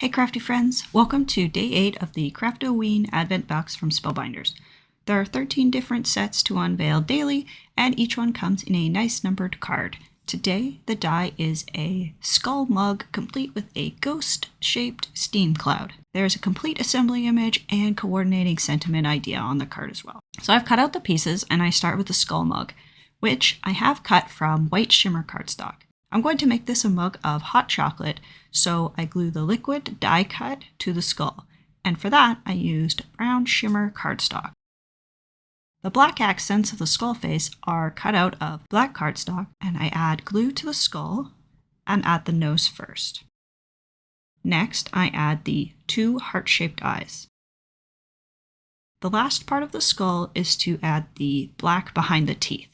Hey crafty friends, welcome to day 8 of the Craft-O-Ween Advent Box from Spellbinders. There are 13 different sets to unveil daily, and each one comes in a nice numbered card. Today, the die is a skull mug complete with a ghost-shaped steam cloud. There's a complete assembly image and coordinating sentiment idea on the card as well. So I've cut out the pieces, and I start with the skull mug, which I have cut from white shimmer cardstock. I'm going to make this a mug of hot chocolate, so I glue the liquid die cut to the skull, and for that I used brown shimmer cardstock. The black accents of the skull face are cut out of black cardstock, and I add glue to the skull and add the nose first. Next, I add the 2 heart-shaped eyes. The last part of the skull is to add the black behind the teeth.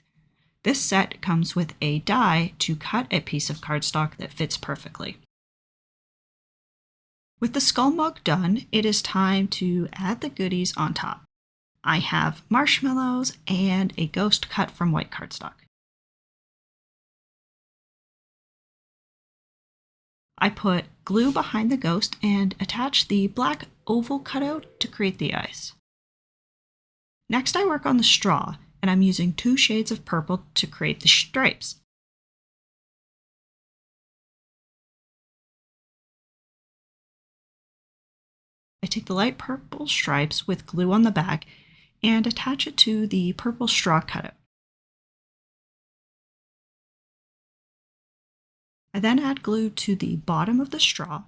This set comes with a die to cut a piece of cardstock that fits perfectly. With the skull mug done, it is time to add the goodies on top. I have marshmallows and a ghost cut from white cardstock. I put glue behind the ghost and attach the black oval cutout to create the eyes. Next, I work on the straw, and I'm using 2 shades of purple to create the stripes. I take the light purple stripes with glue on the back and attach it to the purple straw cutout. I then add glue to the bottom of the straw,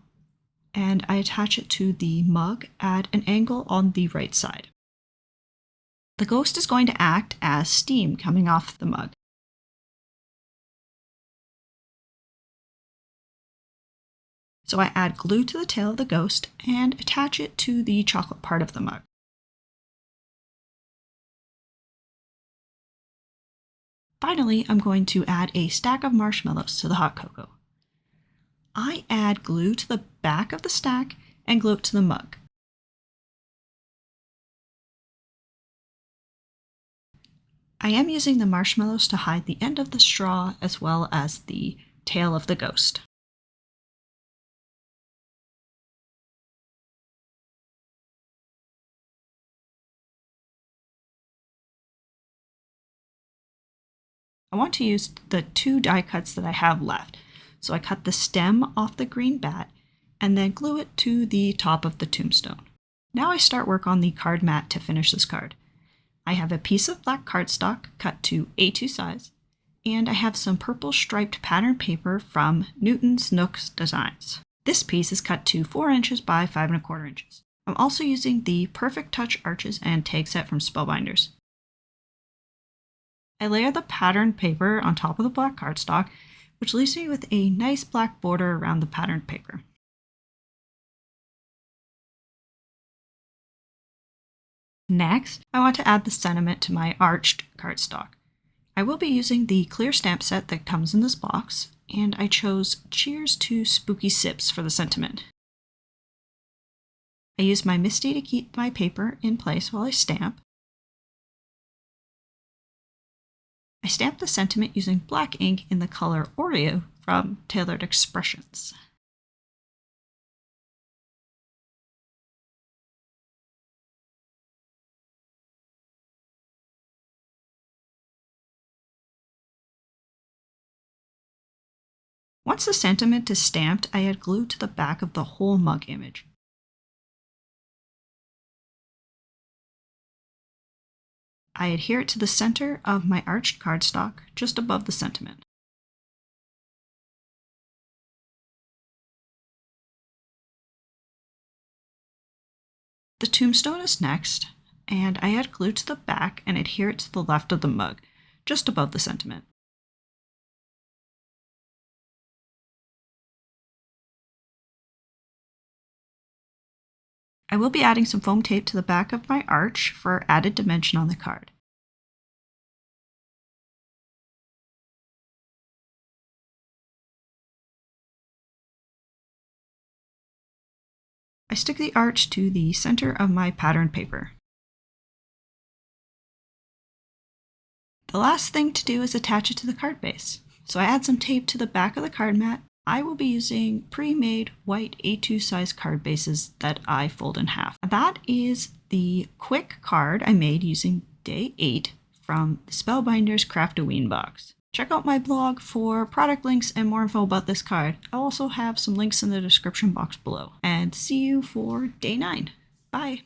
and I attach it to the mug at an angle on the right side. The ghost is going to act as steam coming off the mug. So I add glue to the tail of the ghost and attach it to the chocolate part of the mug. Finally, I'm going to add a stack of marshmallows to the hot cocoa. I add glue to the back of the stack and glue it to the mug. I am using the marshmallows to hide the end of the straw as well as the tail of the ghost. I want to use the 2 die cuts that I have left, so I cut the stem off the green bat and then glue it to the top of the tombstone. Now I start work on the card mat to finish this card. I have a piece of black cardstock cut to A2 size, and I have some purple striped pattern paper from Newton's Nooks Designs. This piece is cut to 4 inches by 5 1/4 inches. I'm also using the Perfect Touch arches and tag set from Spellbinders. I layer the patterned paper on top of the black cardstock, which leaves me with a nice black border around the patterned paper. Next, I want to add the sentiment to my arched cardstock. I will be using the clear stamp set that comes in this box, and I chose Cheers to Spooky Sips for the sentiment. I use my MISTI to keep my paper in place while I stamp. I stamp the sentiment using black ink in the color Oreo from Tailored Expressions. Once the sentiment is stamped, I add glue to the back of the whole mug image. I adhere it to the center of my arched cardstock, just above the sentiment. The tombstone is next, and I add glue to the back and adhere it to the left of the mug, just above the sentiment. I will be adding some foam tape to the back of my arch for added dimension on the card. I stick the arch to the center of my patterned paper. The last thing to do is attach it to the card base. So I add some tape to the back of the card mat. I will be using pre-made white A2 size card bases that I fold in half. That is the quick card I made using day 8 from the Spellbinders Craft-O-Ween Box. Check out my blog for product links and more info about this card. I'll also have some links in the description box below. And see you for day 9. Bye!